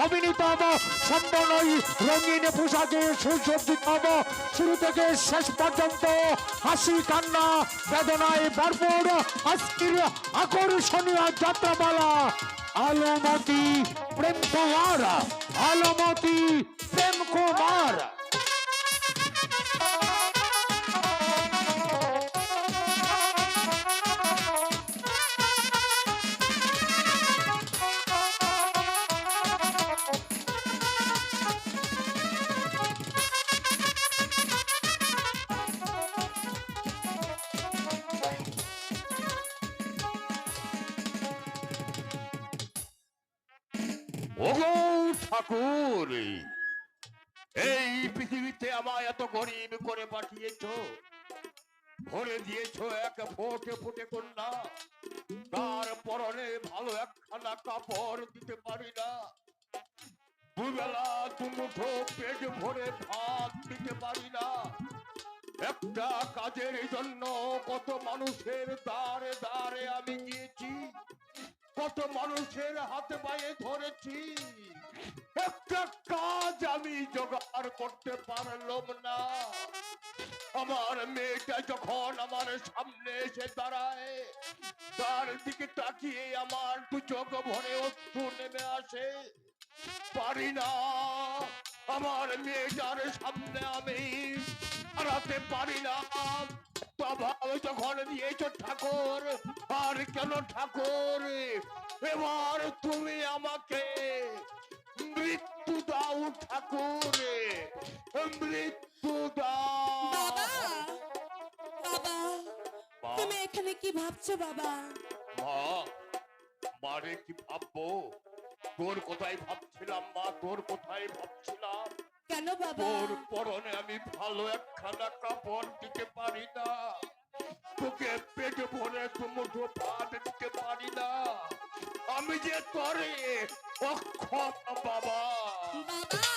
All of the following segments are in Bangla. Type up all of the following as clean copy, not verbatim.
অভিনীতম সম্পূর্ণই রঙিন পোশাকে সুসজ্জিতম শুরু থেকে শেষ পর্যন্ত হাসি কান্না বেদনায় ভরপুর আজকের আকর্ষণীয় যাত্রাপালা আলমতি প্রেম কুমার। আলমতি প্রেম কুমার। ওগো ঠাকুর, এই পৃথিবীতে আমায় এত গরিব করে পাঠিয়েছো, ভরে দিয়েছো এক ফোটে ফোটে কন্যা, তার পরনে ভালো একখানা কাপড় দিতে পারি না, দুবেলা দুমুঠো পেট ভরে ভাত দিতে পারি না। একটা কাজের জন্য কত মানুষের দ্বারে দ্বারে আমি গিয়েছি, কত মানুষের হাতে পায়ে ধরেছি, একটা কাজ আমি জোগাড় করতে পারলাম না। আমার মেয়েটা যখন আমার সামনে এসে দাঁড়ায়, তার দিকে তাকিয়ে আমার দু চোখ ভরে অশ্রু নেমে আসে। পারি না, আমার মেয়েটার সামনে আমি হারাতে পারি না। বাবা যখন দিয়েছ ঠাকুর, আর কেন ঠাকুর, এবার তুমি আমাকে মৃত্যু দাও ঠাকুর, মৃত্যু দাও। বাবা, বাবা, মা, তুমি এখানে কি ভাবছো বাবা? মা, মারে কি ভাববো, তোর কোথায় ভাবছিলাম মা, তোর কোথায় ভাবছিলাম। কেন বাবা? তোর পরনে আমি ভালো একখানা কাপড় দিতে পারি না, তোকে পেট ভরে দুমুঠো ভাত দিতে পারি না, আমি যে তোরে অক্ষম বাবা। বাবা,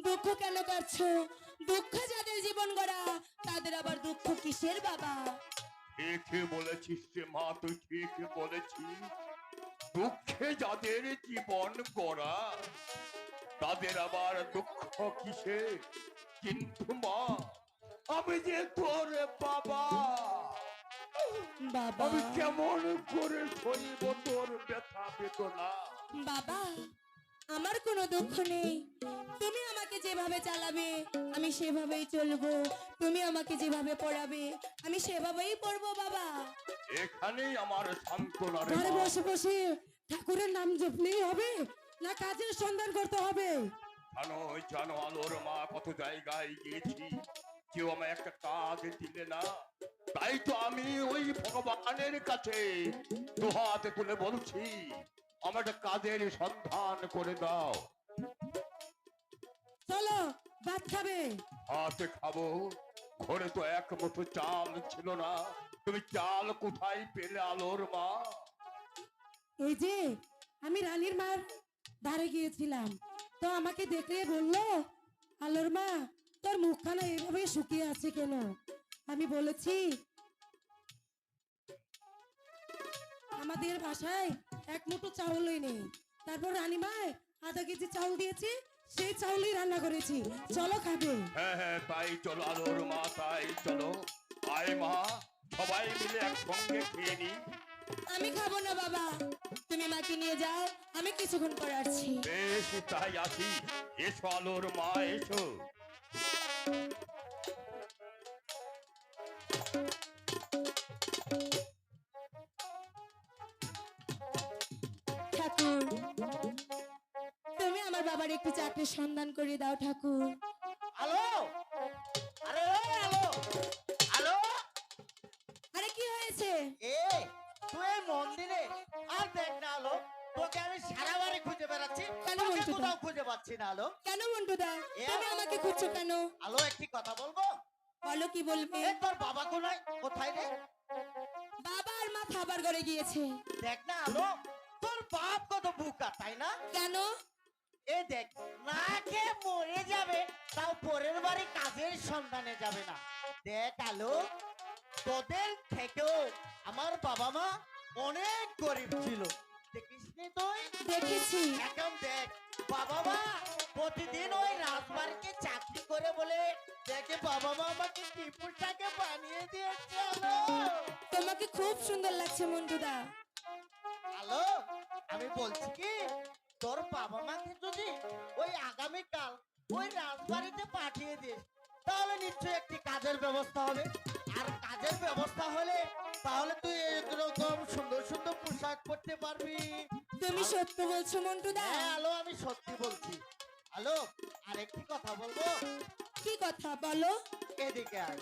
দুঃখ কেন করছো? দুঃখ যাদের জীবন গড়া, তাদের আবার দুঃখ কিসের বাবা? ঠিক বলেছিস রে মা, তুই ঠিক বলেছিস। দুঃখে যাদের জীবন গড়া, তাদের আবার দুঃখ কিসে? কিন্তু মা, আমি যে তোর বাবা, বাবা, আমি কেমন করে সইব তোর ব্যথা বেদনা? বাবা, আমার কোনো দুঃখ নেই। তুমি আমাকে যেভাবে চালাবে আমি সেভাবেই চলবো, তুমি আমাকে যেভাবে পড়াবে আমি সেভাবেই পড়বো বাবা। এখানেই আমার সান্ত্বনা রে ঘরে মা। বসে বসে ঠাকুরের নাম জপলেই হবে না কাজের সন্ধান করতে হবে? জানো জানো আলোর মা, কত জায়গায় গিয়েছি, কেউ আমায় একটা কাজ দিলে না। তাই তো আমি ওই ভগবানের কাছে দুহাতে তুলে বলছি, আমার একটা কাজের সন্ধান করে দাও। চলো ভাত খাবে। হাতে খাবো, ঘরে তো এক মুঠো চাল ছিল না, তুমি চাল কোথায় পেলে আলোর মা? এই যে আমি রানীর মার ধারে গিয়েছিলাম, তো আমাকে দেখলে বললো, আলোর মা তোর মুখখানা এভাবে শুকিয়ে আছে কেন? আমি বলেছি আমাদের বাসায় এক মুঠো চাউলই নেই। তারপর রানীমায় আধা কেজি চাউল দিয়েছি, সেই চাউলই রান্না করেছি, চলো খাবে। হ্যাঁ হ্যাঁ, তাই চলো আলোর মা, তাই চলো। আয় মা, সবাই মিলে একসঙ্গে খেয়ে নি। আমি খাবো না বাবা, তুমি মাকে নিয়ে যাও, আমি কিছুক্ষণ পর আসছি। বেশ, তাই আসি। এসো আলোর মা, এসো। ঠাকুর, তুমি আমার বাবার একটু চাকরির সন্ধান করে দাও ঠাকুর। আলো, আরে ওই আলো, আলো, আরে কি হয়েছে? এ তুই এই মন্দিরে আর দেখ না আলো, তোকে আমি সারা বাড়ি খুঁজে বেড়াচ্ছি, কেন তোকে বলছো কোথাও তো? খুঁজে পাচ্ছি না আলো। কেন মন্টুদা, তুমি আমাকে খুঁজছো কেন? আলো একটি কথা বলবো? বলো কি বলবে? এ তোর বাবা কোথায়, কোথায় রে? বাবা আর মা খাবার ঘরে গিয়েছে। দেখ না আলো, তোর বাপ কত বোকা তাই না? কেন? এ দেখ, না খেয়ে মরে যাবে, তাও পরের বাড়ি কাজের সন্ধানে যাবে না। দেখ আলো, তোদের থেকেও আমার বাবা মা অনেক গরিব ছিল, দেখিস নি তুই? দেখেছি। এখন দেখ বাবা মা প্রতিদিন ওই রাজবাড়িতে চাকরি করে বলে দেখে বাবা মা আমাকে টিপুটাকে বানিয়ে দিয়েছে। তোমাকে খুব সুন্দর লাগছে মন্টুদা। হ্যালো, আমি বলছি কি তোর বাবা মাকে যদি ওই আগামীকাল ওই রাজবাড়িতে পাঠিয়ে দিস তাহলে নিশ্চয়ই একটি কাজের ব্যবস্থা হবে। আর কাজের ব্যবস্থা হলে তাহলে তুই এরকম সুন্দর সুন্দর পোশাক পরতে পারবি। তুমি সত্য বলছো মন্টুদা? হ্যাঁ হ্যালো, আমি সত্যি বলছি। হ্যালো, আরেকটি কথা বলবো। কি কথা বলো? এদিকে আয়।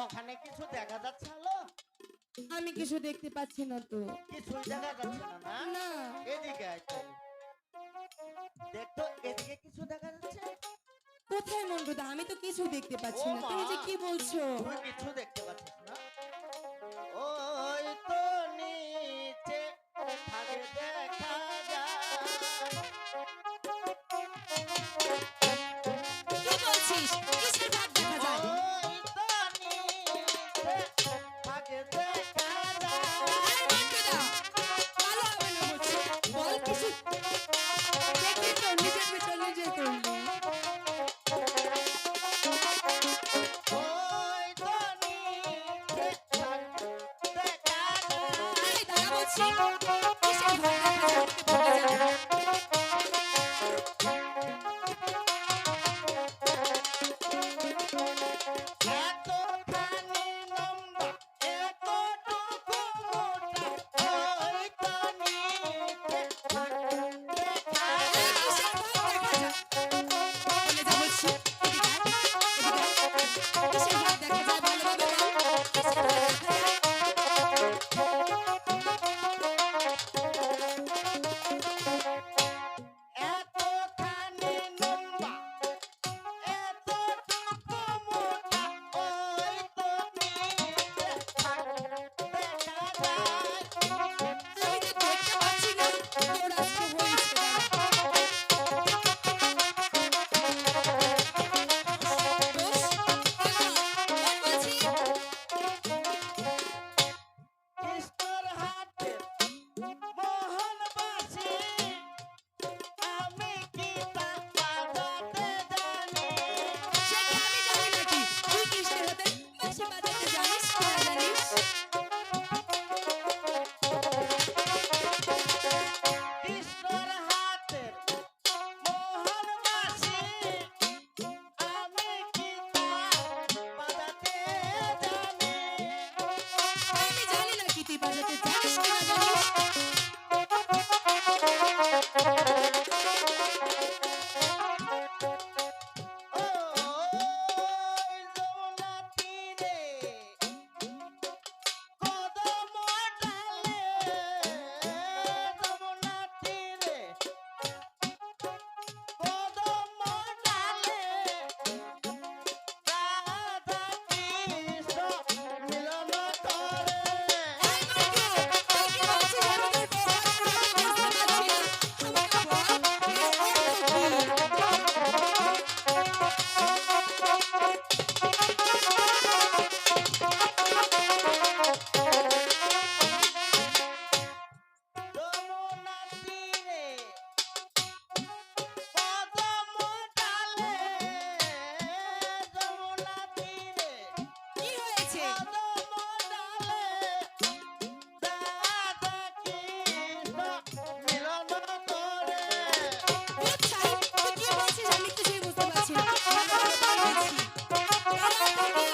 ওখানে কিছু দেখা যাচ্ছে? হ্যালো, আমি কিছু দেখতে পাচ্ছি না তো। কিছুই দেখা যাচ্ছে না না? না। এদিকে আয় তাহলে। দেখ তো এদিকে কিছু দেখা যাচ্ছে? কোথায় মন্টুদা? আমি তো কিছু দেখতে পাচ্ছি ও না। মা। তুমি যে কি বলছো? তুই কিছু দেখতে পাচ্ছিস না? ওই তো নিচে থাকে দেখা যায়। কি বলছিস? কিসের ভাব দেখা যায়? ওই তো নিচে থাকে দেখা যায়। আরে মন্টুদা, ভালো হবে না বলছি। বল কিছু। দেখি তো নিজের ভিতর নিজে করলি। ওই তো নিচে থাকে দেখা যায়। আরে দাঁড়া বলছি। কিসের ভাব দেখা যায়? বলা যায় না। এতখানি লম্বা, এতটুকু মোটা, ওই তো নিচে থাকে দেখা আরে যায়। কিসের ভাব দেখা যায়? বলে যা বলছি। এদিকে আয়, এদিকে আয়। কিসের ভাব দেখা যায়? ভালোভাবে বল। কিসের ভাব দেখা যায়? এতখানি লম্বা, এতটুকু মোটা, ওই তো নিচে থাকে দেখা যায়। আমি তো দেখতে পাচ্ছি না। তোর আজকে হয়েছে দাঁড়া। দোষ? কেন? বল বলছি। কৃষ্ণর হাতে মোহনবাসী, আমি কি তা বাজাতে জানি? সেটা আমি জানি নাকি? তুই কৃষ্ণের হাতে বাঁশি বাজাতে জানিস কি না জানিস? কৃষ্ণর হাতে মোহনবাসী, আমি কি তা বাজাতে জানি? আমি জানি নাকি তুই বাজাতে জানিস কি না জানিস? ওই যমুনা তীরে কদম ডালে, যমুনা তীরে কদম ডালে, রাধা কৃষ্ণ মিলন করে। এই মন্টু, তুই কি বলছিস? আমি তোর কথা বুঝতে পারছি না। আমাকে বল, এর অর্থ কি? যমুনা তীরে কদম ডালে, যমুনা তীরে কি হয়েছে? কদম ডালে, রাধা কৃষ্ণ মিলন করে। বুঝছাই, তুই কি বলছিস? আমি কিছুই বুঝতে পারছি না। ভালোভাবে বল বলছি। এর অর্থ কি?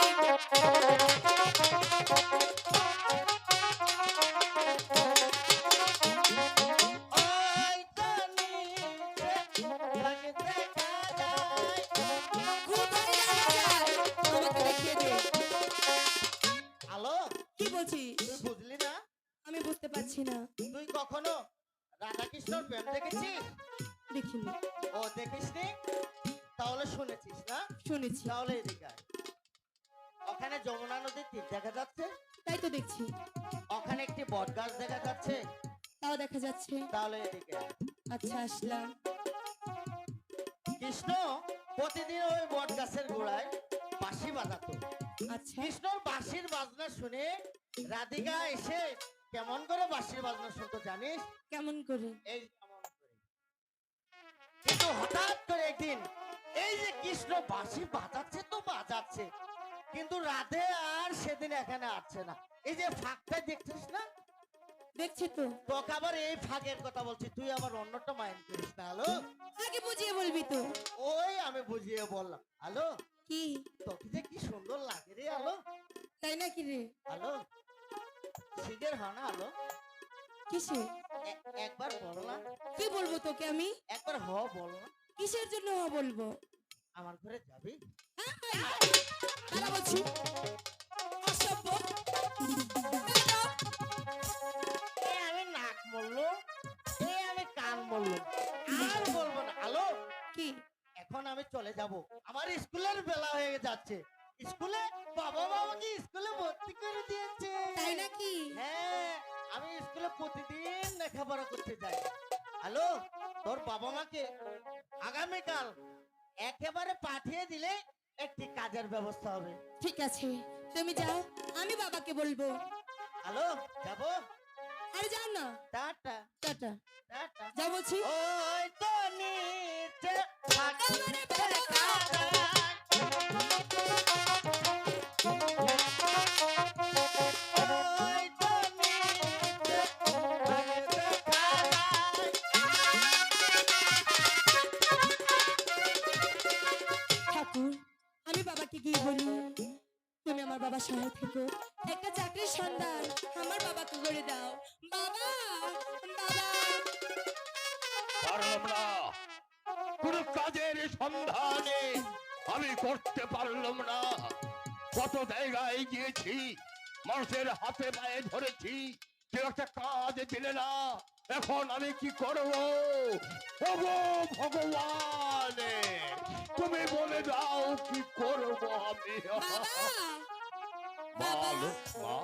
ওই তো নিচে থাকে দেখা যায়। কোথায় দেখা যায়? আমাকে দেখিয়ে দে। হ্যালো, কি বলছিস? তুই বুঝলি না? আমি বুঝতে পারছি না। তুই কখনো রাধাকৃষ্ণর প্রেম দেখেছিস? দেখিনি। ও দেখিসনি? তাহলে শুনেছিস না? শুনেছি। তাহলে এদিকে আয়। ওখানে যমুনা নদীর তীর দেখা যাচ্ছে, তাই তো দেখছি। ওখানে একটি বট গাছ দেখা যাচ্ছে, তাও দেখা যাচ্ছে। তাহলে এদিকে আয়। আচ্ছা, আসলাম। কৃষ্ণ প্রতিদিন ওই বট গাছের গোড়ায় বাঁশি বাজাতো। আচ্ছা, কৃষ্ণর বাঁশির বাজনা শুনে রাধিকা এসে কেমন করে বাঁশির বাজনা শুনতো জানিস? কেমন করে? এই কেমন করে। একদিন এই যে কৃষ্ণ বাঁশি বাজাচ্ছে তো বাজাচ্ছে, কিন্তু রাধে আর সেদিন এখানে আসছে না। এই যে ফাঁকটা দেখছিস না, দেখছি তো। তোকে আবার এই ফাঁকের কথা বলছি, তুই আবার অন্যটা মাইন্ড করিস না। হ্যালো, আগে বুঝিয়ে বলবি তো। ওই আমি বুঝিয়ে বললাম। হ্যালো, কি তোকে যে কি সুন্দর লাগে রে। হ্যালো, তাই নাকি রে? হ্যালো, সিগের হানা। হ্যালো, কিসে? একবার বল না। কি বলবো তোকে আমি? একবার বল না। কিসের জন্য বলবো? আমার ঘরে যাবি? দাঁড়া বলছি। অসভ্য। আমি নাক বললো, আমি কান বললো, আর বলবো না। হ্যালো, কি? এখন আমি চলে যাব, আমার স্কুলের বেলা হয়ে যাচ্ছে। স্কুলে বাবা আমাকে স্কুলে ভর্তি করে দিয়েছে। তাই নাকি? হ্যাঁ, আমি স্কুলে প্রতিদিন লেখাপড়া করতে যাই। হ্যালো, তোর বাবা মাকে আগামীকাল একেবারে পাঠিয়ে দিলে একটি কাজের ব্যবস্থা হবে। ঠিক আছে, তুমি যাও, আমি বাবাকে বলবো। হ্যালো, যাবো? আরে যাও না। Tata tata. টাটা। যাও বলছি। ওই তো নিচে আমারে বাবা কাদায়। ওই তো নিচে কাদায়। ঠাকুর, আমি বাবাকে গিয়ে বলি তুমি আমার বাবার সহায় থেকো, একটা চাকরির সন্ধান আমার বাবাকে করে দাও। বাবা, বাবা। পারলাম না, কোন কাজের সন্ধানে আমি করতে পারলাম না। কত জায়গায় গিয়েছি, মানুষের হাতে পায়ে ধরেছি, কেউ একটা কাজ দিলে না। এখন আমি কি করব? ওগো ভগবান, তুমি বলে দাও কি করব আমি। বাবা, বলো, মা,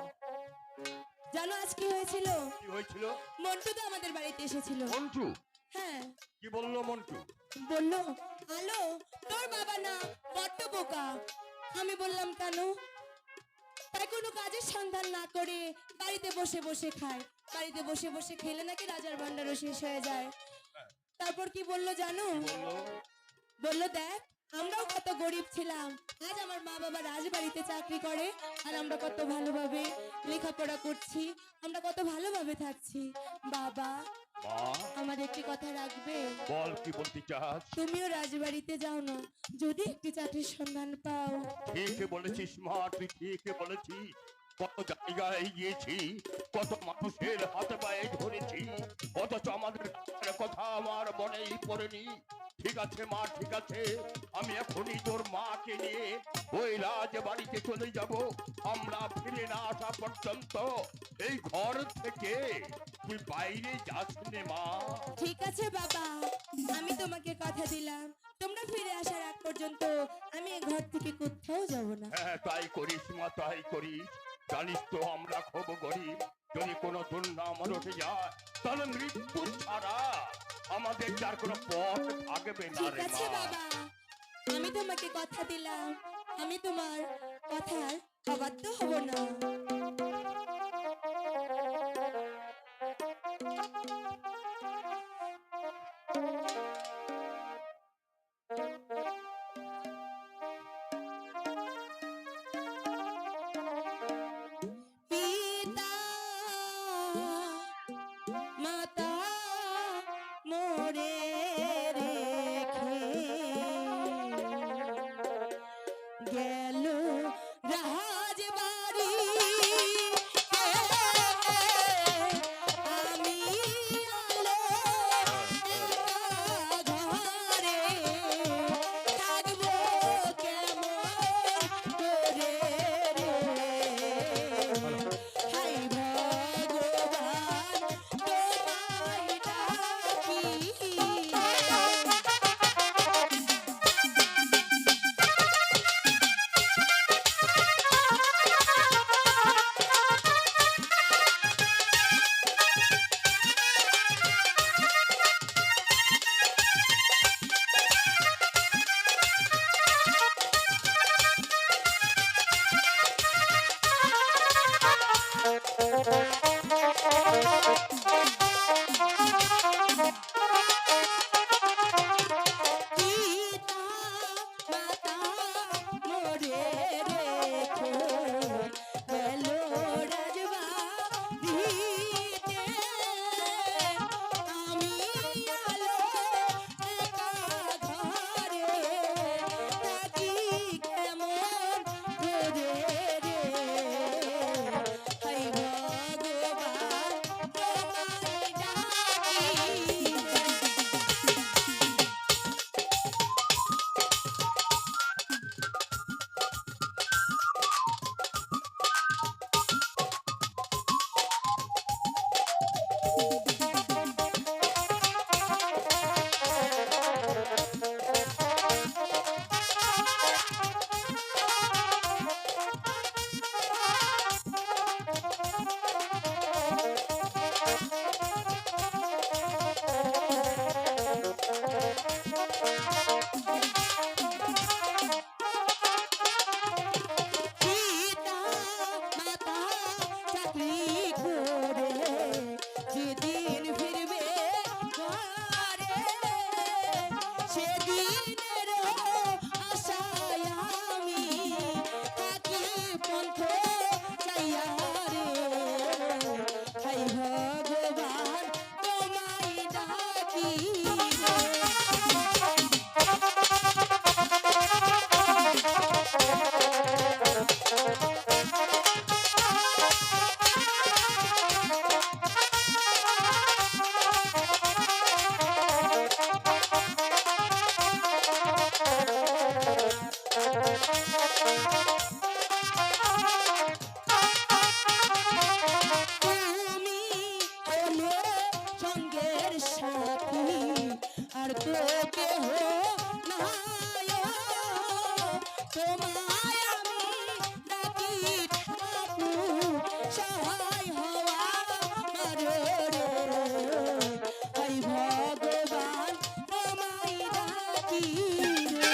জানো আজ কি হয়েছিল? কি হয়েছিল? মন্টু তো আমাদের বাড়িতে এসেছিল। মন্টু হ্যাঁ, কি বললো? মন্টু বললো আলো তোর বাবা না বড্ড বোকা। আমি বললাম কেন? তাই কোনো কাজের সন্ধান না করে বাড়িতে বসে বসে খায়, বাড়িতে বসে বসে খেলে নাকি রাজার ভান্ডারও শেষ হয়ে যায়। তারপর কি বললো জানো? বললো বললো দেখ, আমরাও কত গরিব ছিলাম, আজ আমার মা বাবা রাজবাড়িতে চাকরি করে, আর আমরা কত ভালোভাবে লেখাপড়া করছি, আমরা কত ভালোভাবে থাকছি। বাবা, মা, আমার একটি কথা রাখবে? বল কি বলতে চাস? তুমিও রাজবাড়িতে যাও না, যদি একটি চাকরির সন্ধান পাও। ঠিক বলেছিস মা, তুই ঠিক বলেছিস। কত জায়গায় গিয়েছি, কত মানুষের হাতে পায়ে ধরেছি, অথচ আমাদের কথা আমার মনেই পড়েনি। ঠিক আছে মা, ঠিক আছে, আমি এখনই তোর মাকে নিয়ে ওই রাজবাড়িতে চলে যাব। আমরা ফিরে না আসা পর্যন্ত এই ঘর থেকে তুই বাইরে যাস নে মা। ঠিক আছে বাবা, আমি তোমাকে কথা দিলাম, তোমরা ফিরে আসার আগ পর্যন্ত আমি এই ঘর থেকে কোথাও যাব না। হ্যাঁ, তাই করিস মা, তাই করিস। জানিস তো আমরা খুব গরিব, যদি কোনো দুর্নাম ঘটে যায় তাহলে মৃত্যু ছাড়া আমাদের যার কোনো পথ থাকবে না ঠিক রে আছে মা। বাবা, আমি তোমাকে কথা দিলাম, আমি তোমার কথার অবাধ্য হব না। পিতা মাতা মোরে রেখে গেল রাজবাড়ি, আমি আলো ঘরে থাকবো কেমন করে রে। হাই ভগবান তোমায় ডাকি ঘরে সেদিনের আশায় আমি থাকি পন্থ চাইয়া রে হাই ভগবান তোমায় ডাকি তুমি হলে সঙ্গের সাথী আর তো কেহ নাই তোমায় আমি ডাকি ঠাকুর সহায় হওয়া পারো রে হাই ভগবান তোমায় ডাকি রে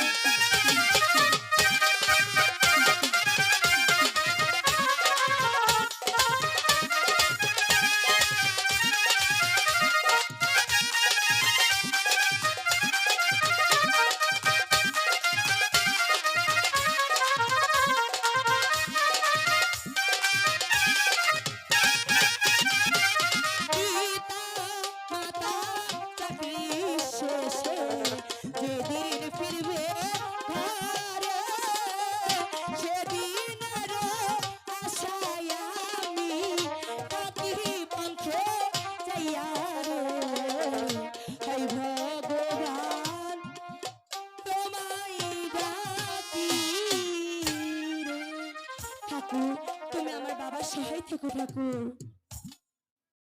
পিতা মাতা চাকরি শেষে যেদিন ফিরবে ঘরে সেদিনের আশায় আমি থাকি পন্থে চাইয়া রে হাই ভগবান তোমায় ডাকি রে ঠাকুর তুমি আমার বাবার সহায় থেকো ঠাকুর